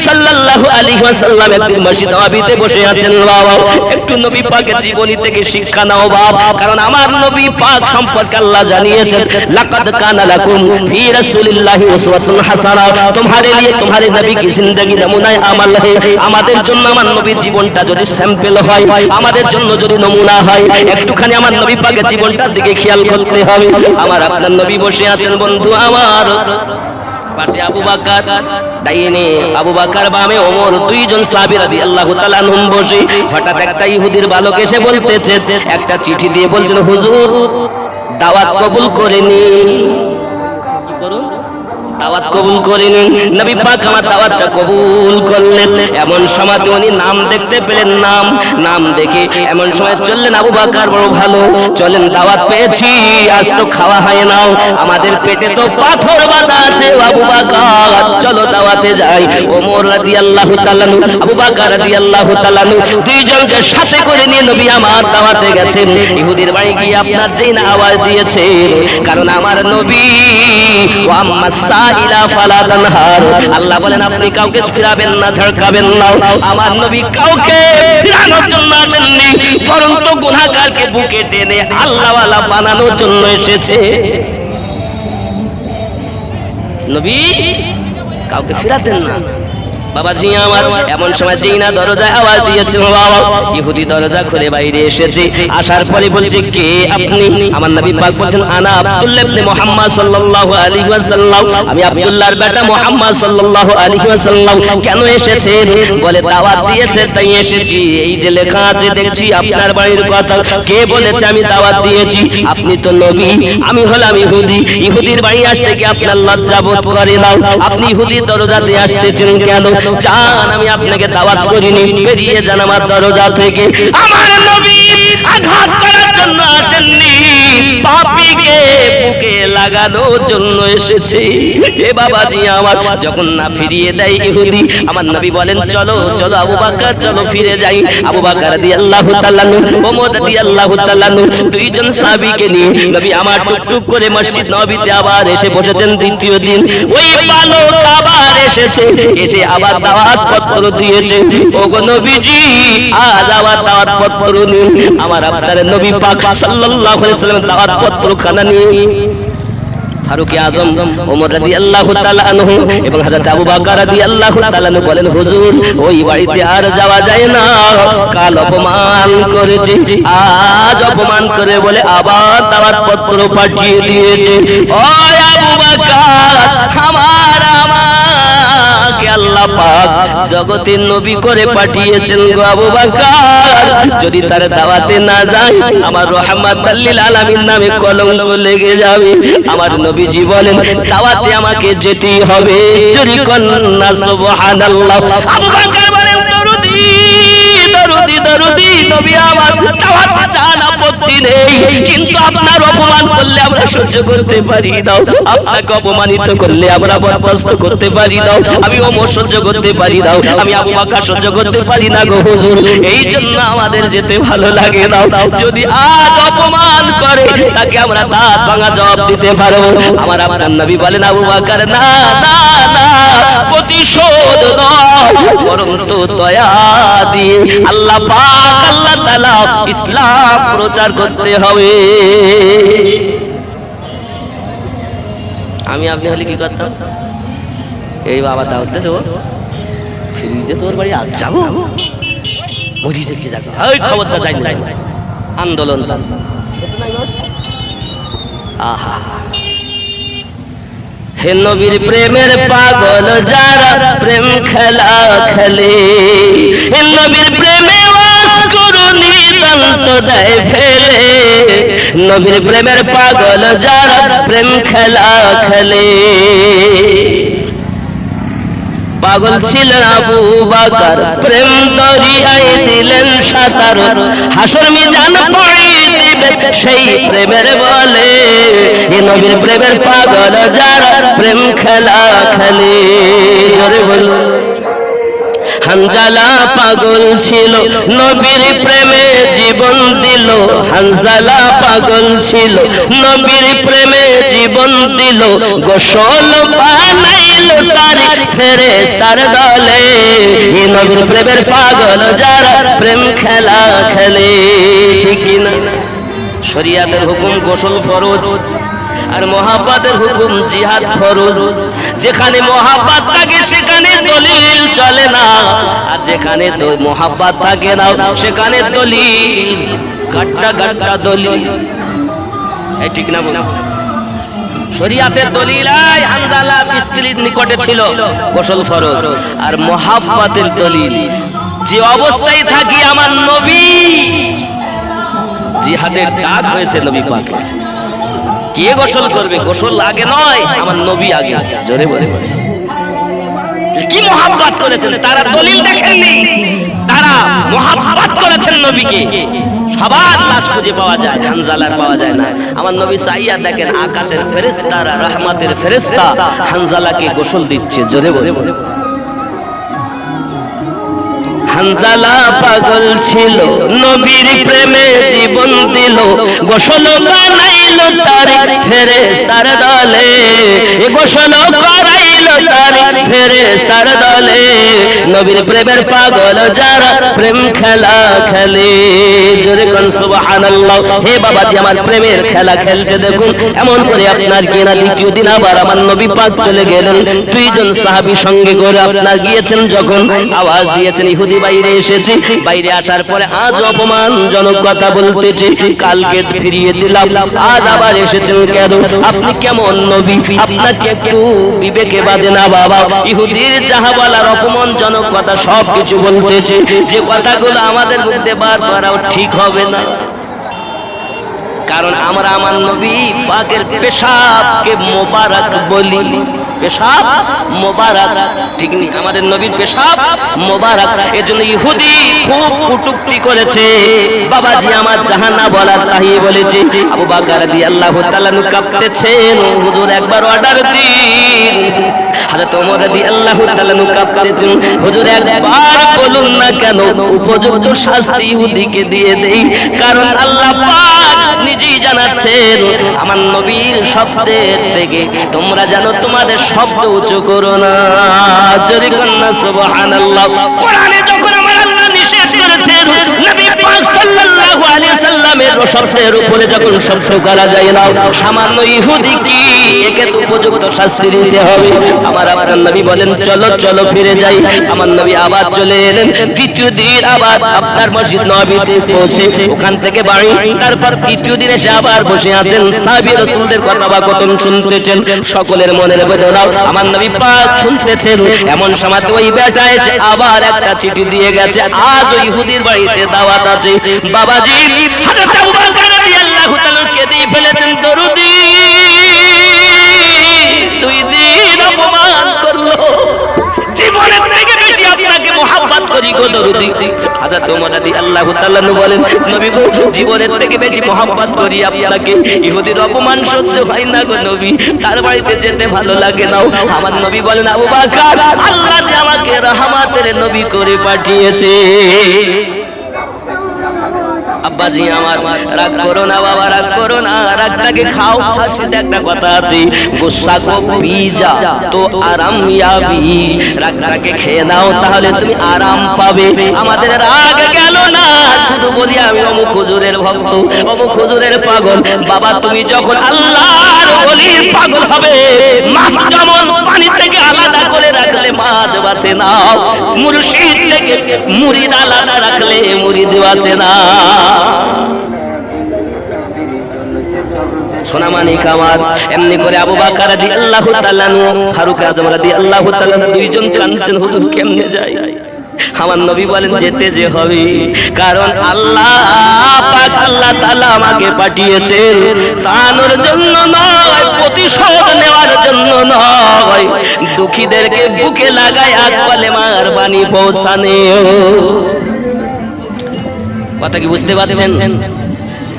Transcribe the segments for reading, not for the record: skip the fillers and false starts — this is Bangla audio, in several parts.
সাল্লাল্লাহু আলাইহি ওয়াসাল্লাম একদিন মসজিদ নববীতে বসে আছেন। বাবা একটু নবী পাকের জীবনী থেকে শিক্ষা নাও বাবা, কারণ আমার নবী পাক সম্পর্কে আল্লাহ জানিয়েছেন, লাকাদ কানা লাকুম ফি রাসূলিল্লাহি উসওয়াতুন হাসানাহ, তোমারে লিয়ে তোমারে নবী কি জিন্দেগি নমুনায়ে আমাল है। আমাদের জন্য আমার নবীর জীবনটা যদি স্যাম্পল হয়, আমাদের জন্য যদি নমুনা হয়, একটুখানি আমার নবী পাকের জীবনটার দিকে খেয়াল করতে হবে। আমার আপনার নবী বসে আছেন বন্ধু আমার, পাশে আবু বকর, ডাইনে আবু বকর, বামে ওমর, দুইজন সাহাবী রাদিয়াল্লাহু তাআলা আনহুম বসে। হঠাৎ একটা ইহুদির বালক এসে বলতেছে, একটা চিঠি দিয়ে বলছেন, হুজুর দাওয়াত কবুল করে নিন। কি করুন? দাওয়াত কবুল করে নিন। নবী পাক আমার দাওয়াতটা কবুল করলেন। এমন সময় উনি নাম দেখতে পেলেন, নাম দেখে এমন সময় চললেন, আবু বকর বড় ভালো, চলেন দাওয়াত পেয়েছি, আজ তো খাওয়া হয় না, আমাদের পেটে তো পাথর বাঁধা আছে, আবু বকর চলো দাওয়াতে যাই। ওমর রাদিয়াল্লাহু তাআলা আনহু, আবু বকর রাদিয়াল্লাহু তাআলা আনহু দুইজনকে সাথে করে নিয়ে নবী আমার দাওয়াতে গেছেন। ইহুদির বাড়ি গিয়ে আপনার যেই না আওয়াজ দিয়েছে, কারণ আমার নবী ওয়া মাসাইলা ফালা তানহার, আল্লাহ বলেন আপনি কাউকে ফিরাবেন না, ঝড়কাবেন না। আমার নবী কাউকে ফিরানোর জন্য আসেননি, বরং তো গুনাহগারকে বুকে টেনে আল্লাহওয়ালা বানানোর জন্য এসেছে। নবী কাউকে ফিরাতেন না। বাবাজি আমার এমন সময় যেই না দরজায় আওয়াজ দিয়েছে, বাবা ইহুদি দরজা খুলে বাইরে এসেছে। আসার পরে বলছে, কে আপনি? আমার নবী পাক বলেন, আনা আব্দুল্লাহ ইবনে মুহাম্মদ সাল্লাল্লাহু আলাইহি ওয়াসাল্লাম, আমি আব্দুল্লাহর বেটা মুহাম্মদ সাল্লাল্লাহু আলাইহি ওয়াসাল্লাম। কেন এসেছেন? বলে দাওয়াত দিয়েছে তাই এসেছি। এই যে লেখা আছে দেখছি আপনার বাড়ির কথা, কে বলেছে আমি দাওয়াত দিয়েছি? আপনি তো নবী, আমি হলাম ইহুদি, ইহুদির বাড়ি আসতে কি আপনার লজ্জা বোধ করে না? আপনি ইহুদির দরজাতে আসতেছেন কেন? জান আমি আপনাকে দাওয়াত করিনি, বেরিয়ে যান আমার দরজা থেকে। আমার নবী আঘাত করার জন্য আসেননি, পাপীকে বুকে লাগানোর জন্য এসেছে। এ বাবাজি আমার যখন না ফিরিয়ে দেয় ইহুদি, আমার নবী বলেন, চলো চলো আবু বকর চলো ফিরে যাই। আবু বকর রাদিয়াল্লাহু তাআলা আনহু, ওমর রাদিয়াল্লাহু তাআলা আনহু দুইজন সাহাবীকে নিয়ে নবী আমার টুকটুক করে মসজিদ নববীতে আবার এসে বসেছেন। দ্বিতীয় দিন ওই বালক আবার এসেছে, এসে আবার দাওয়াত পত্র দিয়েছে। ওগো নবীজি আজ আবার দাওয়াত পত্র নিন। আমার আপনার নবী পাক সাল্লাল্লাহু আলাইহি ওয়াসাল্লাম দাওয়াত পত্র খানা নিয়ে ফারুক আযম ওমর রাদিয়াল্লাহু তাআলা আনহু এবং হযরত আবু বকর রাদিয়াল্লাহু তাআলা আনহু বলেন, হুজুর ওই বাড়িতে আর যাওয়া যায় না, কাল অপমান করেছে, আজ অপমান করে বলে আবার দাওয়াত পত্র পাঠিয়ে দিয়েছে। ও আবু বকর, আমাকে আল্লাহ পাক জগতের নবী করে পাঠিয়েছেন গো আবু বকর, যদি তার দাওয়াতে না যায় আমার রাহমাতাল লিল আলামিন নামে কলঙ্ক লেগে যাবে। আমার নবীজি বলেন দাওয়াতে আমাকে যেতেই হবে। চুরি কন্না সুবহানাল্লাহ। আবু বকর বলেন, দরুদি দরুদি দরুদি নবী আমার দাওয়াতে যান, আপত্তি নেই, কিন্তু আপনার অপমান করলে আমরা সহ্য করতে পারি না, আপনাকে অপমানিত করলে আমরা বরদাস্ত করতে পারি না, আমি ওমর সহ্য করতে পারি না, আমি আবু বকর সহ্য করতে পারি না গো হুজুর, এই জন্য আমাদের যেতে ভালো লাগে না। যদি আজ অপমান করে তাকে আমরা দাঁত ভাঙা জবাব দিতে পারবো। আমার আপনার নবী বলেন, আবু বকর না না না, প্রতিশোধ নয় বরং তো দয়া দিয়ে আল্লাহ পাক আল্লাহ তাআলা ইসলাম প্রচার করতে হবে। আমি আপনি হলে কি করতাম? এই বাবা দাওয়াত দিয়েছে, ও ফিরিয়ে তোর বাড়ি আজ যাবো, মরিতে কি যাবো, ওই খবরটা যাই না, আন্দোলন। আহা হে নবীর প্রেমের পাগল যারা প্রেম খেলা খেলে, হে নবীর প্রেমে করুনি দন্ত দেয় ফেলে, নবীর প্রেমের পাগল যারা প্রেম খেলা খেলে। পাগল ছিলেন আবু বকর, প্রেম দরিয়ায় দিলেন সাঁতার, হাসর মিজান পড়িয়ে দিবে সেই প্রেমের বলে। এ নবীর প্রেমের পাগল যারা প্রেম খেলা খেলে। জোরে বলুন। হানজালা পাগল ছিল নবীর প্রেমে জীবন দিল, হানজালা পাগল ছিল নবীর প্রেমে জীবন দিল, গোসল বানাইল তার ফেরেশতার দলে এই নবীর প্রেমের পাগল যারা প্রেম খেলা খেলে ঠিক না শরীয়তের হুকুম গোসল ফরজ আর মহাব্বতের হুকুম জিহাদ ফরজ যেখানে মহাব্বত থাকে সেখানে দলিল চলে না আর যেখানে মহাব্বত থাকে না সেখানে দলিল গাট্টা গাট্টা দলিল এই ঠিক না বল শরীয়তের দলিল হানজালা স্ত্রীর নিকটে ছিল গোসল ফরজ আর মহাব্বতের দলিল যে অবস্থায় থাকি আমার নবী জিহাদের ডাক হয়েছে নবী পাকের কে গোসল করবে গোসল আগে নয় আমার নবী আগে জোরে বলে কি মহাব্বত করেছেন তারা দলিল দেখেননি তারা মহাব্বত করেছেন নবীকে সবার লাশ খুঁজে পাওয়া যায় হানজালার পাওয়া যায় না আমার নবী চাইয়া দেখেন আকাশের ফেরেশতারা রহমতের ফেরেশতা হানজালাকে গোসল দিচ্ছে জোরে বলে হানজালা পাগল ছিল নবীর প্রেমে জীবন দিল গোসল বানাইল তার ফেরেশতার দলে গোসল করাইল তার ফেরেশতার দলে নবীর প্রেমের পাগল যারা প্রেম খেলা খেলে জোরে কোন সুবহানাল্লাহ হে বাবাজি আমার প্রেমের খেলা খেলছে দেখুন এমন করে আপনার কি না দ্বিতীয় দিন আবার আমার নবী পাক চলে গেলেন দুইজন সাহাবী সঙ্গে করে আপনার গিয়েছেন যখন আওয়াজ দিয়েছেন ইহুদি বাইরে এসেছি বাইরে আসার পরে আজ অপমানজনক কথা বলতেছি কালকে ফিরিয়ে দিলাম আজ আবার এসেছেন কেন আপনি কেমন নবী আপনাকে একটু বিবেকে বাঁধে না বাবা ইহুদির যাহা বলার অপমানজনক কথা সব কিছু বলতেছে যে কথাগুলো আমাদের মধ্যে বার করাও ঠিক হবে না কারণ আমরা আমার নবী পাকের পেশাবকে মোবারক বলি পেশাব মোবারক ঠিক নেই আমাদের নবীর পেশাব মোবারক এজন্য ইহুদি খুব কটূক্তি করেছে বাবাজি আমার জাহান্নাম বলার তাই বলেছে আবু বকর রাদিয়াল্লাহু তাআলা কাঁপতেছেন হুজুর একবার অর্ডার দিন হযরত ওমর রাদিয়াল্লাহু তাআলা কাঁপতেছেন হুজুর একবার বলুন না কেন উপযুক্ত শাস্তি ইহুদিকে দিয়ে দেই কারণ আল্লাহ পাক নিজেই জানাচ্ছেন আমার নবীর শব্দের থেকে তোমরা জানো তোমাদের শব্দ উঁচু করো না জোরে কন্না সুবহানাল্লাহ কোরআনে যখন আমার আল্লাহ নিষেধ করেছেন নবী পাক সাল্লাল্লাহু আলাইহি সাল্লামের শব্দের উপরে যখন শব্দ করা যায় না সামান্য ইহুদি কি একে তো উপযুক্ত শাস্তি দিতে হবে আমার আপনার নবী বলেন চলো চলো ফিরে যাই আমার নবী আবার চলে এলেন দ্বিতীয় দিন আবার আপনার মসজিদ নববীতে পৌঁছে ওখান থেকে বাড়ি তারপর তৃতীয় দিন এসে আবার বসে আছেন সাহাবী রাসূলদের কথা বা কতন শুনতেছেন সকলের মনের বেদনা আমার নবী পাক শুনতেছেন এমন সময় ওই বেটা এসে আবার একটা চিঠি দিয়ে গেছে আজ ওই ইহুদির বাড়িতে দাওয়াত আছে বাবাজি হযরত আবু বকর রাদিয়াল্লাহু তাআলা কে দিয়ে ফেলেছেন দরুদি দুই দিন অপমান করলো জীবনের থেকে বেশি আপনাকে মহব্বত করি গো দরুদি হযরত ওমর রাদিয়াল্লাহু তাআলা বলেন নবী গো জীবনের থেকে বেশি মহব্বত করি আপনাকে ইহুদির অপমান সহ্য হয় না গো নবী তার বাড়িতে যেতে ভালো লাগে না আমার নবী বলেন আবু বকর আল্লাহ যে আমাকে রহমতের নবী করে পাঠিয়েছে আব্বাজি আমার রাগ করো না বাবা রাগ করো না রাগটাকে খাও হাসিতে একটা কথা আছে গুসা কো পিজা তো আরাম ইয়াবি রাগটাকে খেয়ে নাও তাহলে তুমি আরাম পাবে আমাদের রাগ গেল না শুধু বলি আমি অমুক হুজুরের ভক্ত অমুক হুজুরের পাগল বাবা তুমি যখন আল্লাহর ওলির পাগল হবে মাছ যেমন পানি থেকে আলাদা করে রাখলে মাছ বাঁচে না মুর্শিদ থেকে মুরিদ আলাদা রাখলে মুরিদ বাঁচে না সোনামানিক আমার এমনি করে আবু বকর রাদিয়াল্লাহু তাআলা ফারুক আযম রাদিয়াল্লাহু তাআলা দুইজন কাঁদছেন হুজুর কেমনে যায় আমার নবী বলেন যেতে যে হবে কারণ আল্লাহ পাক আল্লাহ তাআলা আমাকে পাঠিয়েছেন তানোর জন্য নয় প্রতিশোধ নেওয়ার জন্য নয় দুঃখীদেরকে বুকে লাগায় কালেমার বাণী পৌঁছানো কথা কি বুঝতে পারছেন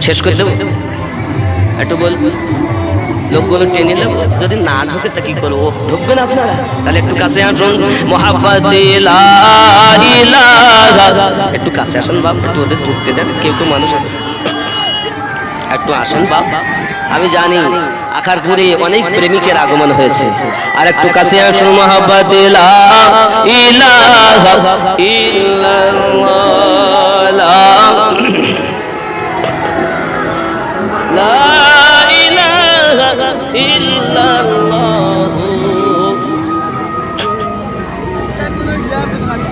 শেষ করে দেব একটু বল লোকগুলো টেনে নেব যদি না ঢুকে তা কি করবো ঢুকবে না আপনারা তাহলে একটু কাছে আসুন মোহাব্বতে লা ইলাহা একটু কাছে আসেন বাপ একটু ওদের ঢুকতে দেন কেউ কেউ মানুষ একটু আসেন বাপ আমি জানি আখারপুরে অনেক প্রেমিকের আগমন হয়েছে। আর একটু কাছে আসুন, মোহাব্বত লা ইলাহা ইল্লাল্লাহ, লা ইলাহা ইল্লাল্লাহ।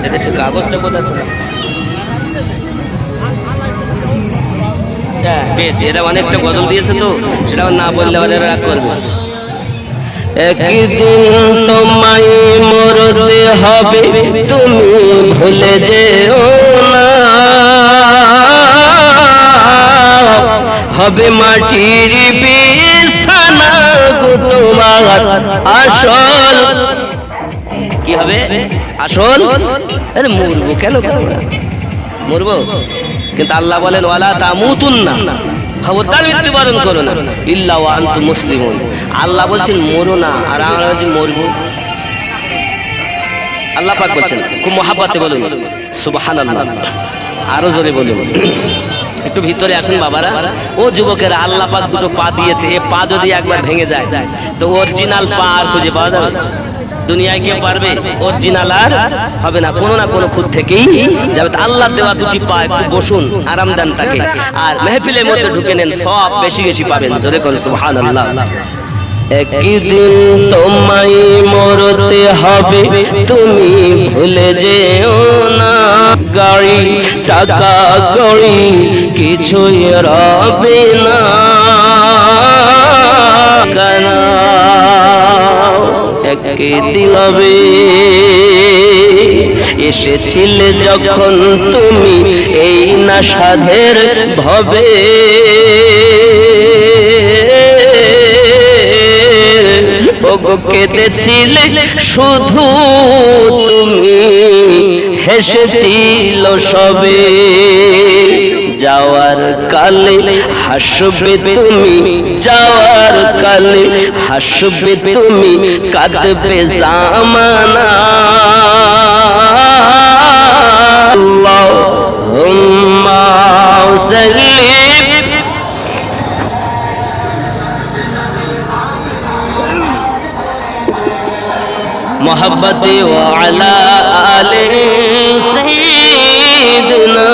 এদেশে কাগজটা কোথায়? পেয়েছি, এটা অনেকটা বদল দিয়েছে তো, সেটা না বললে ওরা রাগ করবে। একদিন তোমায় মরতে হবে, তুমি ভুলে যেও না, হবে মাটির বিছানা গো তোমার আসল। কি হবে আসল? আরে মরবো কেন, মরবো, কিন্তু আল্লাহ বলেন ওয়ালা তামুতুন্না, খবরদার মৃত্যুবরণ করো না, ইল্লা ওয়া আনতুম মুসলিমুন। আল্লাহ বলছেন মরো না, আর আমরা বলছি মরবো। আল্লাহ পাক বলছেন, খুব মহাব্বতে বলুন সুবহানাল্লাহ, আরো জোরে বলুন। একটু ভিতরে আসুন বাবারা ও যুবকেরা, আল্লাহ পাক দুটো পা দিয়েছে, এ পা যদি একবার ভেঙে যায় তো অরিজিনাল পা আর খুঁজে পাওয়া যাবে? দুনিয়ায় কেউ পারবে? অরিজিনাল আর হবে না, কোনো না কোনো খুদ থেকেই যাবে। আল্লাহ দেওয়া দুটি পা, একটু বসুন, আরাম দেন তাকে, আর মেহফিলের মধ্যে ঢুকে নেন, সব বেশি বেশি পাবেন। জোরে কোন সুবহানাল্লাহ। একদিন তোমায় মরতে হবে, তুমি ভুলে যেও না, গাড়ি টাকা কড়ি কিছুই রবে না, একদিন হবে। এসেছিলে যখন তুমি এই নাসাধের ভবে, কেঁদেছিলে শুধু তুমি, হেসেছিল সবে, যাওয়ার কালে হাসবে তুমি, যাওয়ার কালে হাসবে তুমি, কাঁদবে জামানা। আল্লাহুম্মা সাল্লি मोहब्बते वाला आले सैयदना,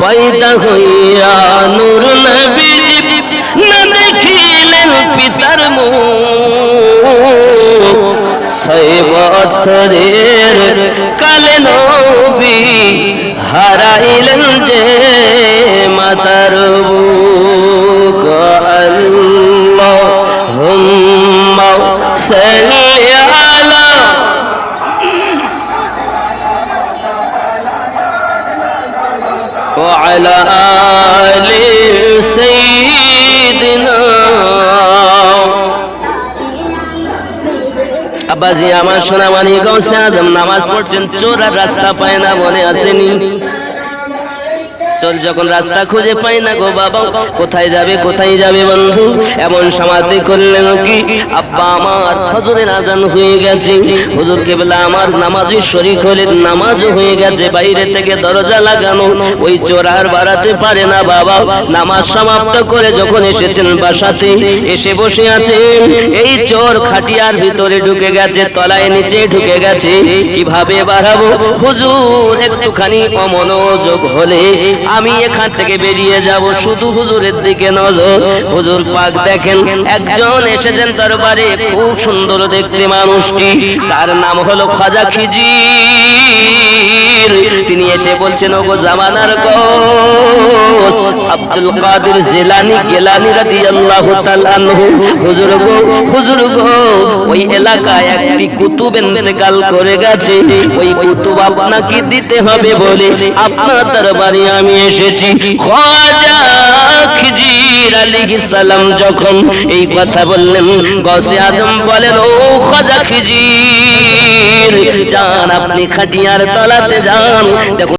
पैदा हुआ नूर नबी न देखिलेन पितार मुख, 6 বছরের কালে নবী হারাইলেন যে মাতার বুক। আল্লাহুম্মা সাল্লি আলা ওয়া আলা আলি সাইয়্যিদিনা। আব্বাজি আমার সোনামানি গৌসে আজম নামাজ পড়ছেন, চোর আর রাস্তা পায় না, মনে আসেনি? চোর যখন রাস্তা খুঁজে পাই না গো বাবা, কোথায় যাবে কোথায় যাবে বন্ধু, এমন সমাধি করলেন কি আব্বা আমার ফজরের আজান হয়ে গেছে, হুজুর কেবলা আমার নামাজে শরীক হলেন, নামাজ হয়ে গেছে, বাইরে থেকে দরজা লাগানো, ওই চোর আর বাড়াতে পারে না বাবা। নামাজ সমাপ্ত করে যখন এসেছেন বাসাতে, এসে বসে আছেন, এই চোর খাটিয়ার ভিতরে ঢুকে গেছে, তলায় নিচে ঢুকে গেছে, কিভাবে বাড়াবো হুজুর, একটুখানি অমনোযোগ হলে আমি এখান থেকে বেরিয়ে যাব, শুধু হুজুরের দিকে নজর। হুজুর পাক দেখেন একজন এসেছেন দরবারে, খুব সুন্দর দেখতে মানুষটি, তার নাম হলো খাজা খিজির। তিনি এসে বলছেন, ওগো জামানার গৌস আব্দুল কাদের জিলানী গিলানী রাদিয়াল্লাহু তাআলা আনহু, হুজুর গো, হুজুর গো, ওই এলাকায় একটি কুতুব ইন্তেকাল করে গেছে, ওই কুতুব আপনাকে দিতে হবে বলে আপনার দরবারে আমি এসেছি। খাজা খিজির আলাইহিস সালাম যখন এই কথা বললেন, গৌসে আজম বলেন, ও খাজা খিজির, যান আপনি খাটিয়ার তলাতে যান, দেখুন